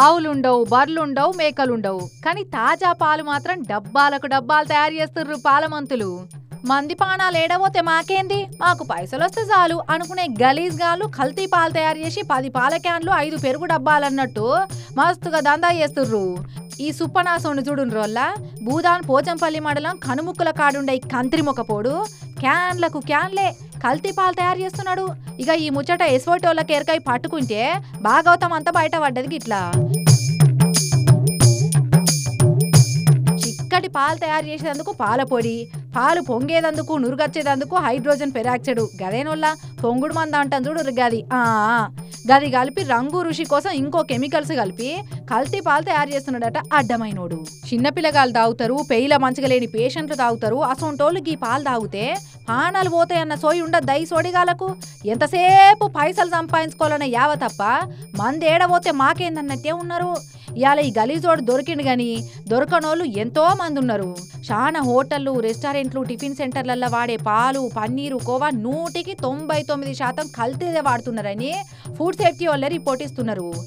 ఆవులుండవు, బర్లుండవు, మేకలుండవు. కానీ తాజా పాలు మాత్రం డబ్బాలకు డబ్బాలు తయారు చేస్తుర్రు పాలమంతులు. మంది పానాలు ఏడబోతే మాకేంది, మాకు పైసలొస్తే చాలు అనుకునే గలీజ్ గాళ్ళు కల్తీ పాలు తయారు చేసి 10 పాల క్యాన్లు 5 పెరుగు డబ్బాలన్నట్టు మస్తుగా దందా చేస్తుర్రు. ఈ సుప్పనాసోని చూడుండ్రోల్లా భూదాన్ పోచంపల్లి మండలం కనుముక్కుల కాడుండే కంత్రి మొక్కపోడు క్యాన్లకు క్యాన్లే కల్తీ పాలు తయారు చేస్తున్నాడు. ఇక ఈ ముచ్చట ఎస్వోటోళ్ళకి ఎరకై పట్టుకుంటే భాగవతం అంతా బయట పడ్డది. గిట్లా చిక్కటి పాలు తయారు చేసేందుకు పాల పొడి, పాలు పొంగేదందుకు నురుగచ్చేదందుకు హైడ్రోజన్ పెరాక్సైడ్, గదేనోళ్ళ పొంగుడు మంద అంటాను చూడు గది. గది కలిపి రంగు రుషి కోసం ఇంకో కెమికల్స్ కలిపి కల్తీ పాలు తయారు చేస్తున్నాడట అడ్డమైనోడు. చిన్నపిల్లగాళ్ళు తాగుతారు, పెయిల మంచిగా లేని పేషెంట్లు తాగుతారు. అసొంటోళ్ళు ఈ పాలు తాగితే పానాలు పోతాయన్న సోయి ఉండద్దా ఈ సోడిగాలకు? ఎంతసేపు పైసలు సంపాదించుకోవాలన్న యావ తప్ప మంది ఏడబోతే మాకేందన్నట్టే ఉన్నారు. ఇవాళ ఈ గలీజోడు దొరికిండు గాని దొరకనోళ్ళు ఎంతో మంది ఉన్నారు. చాలా హోటళ్లు, రెస్టారెంట్లు, టిఫిన్ సెంటర్లలో వాడే పాలు, పన్నీరు, కోవా 100కి 99% కల్తీదే వాడుతున్నారని ఫుడ్ సేఫ్టీ వాళ్ళే రిపోర్ట్ ఇస్తున్నారు.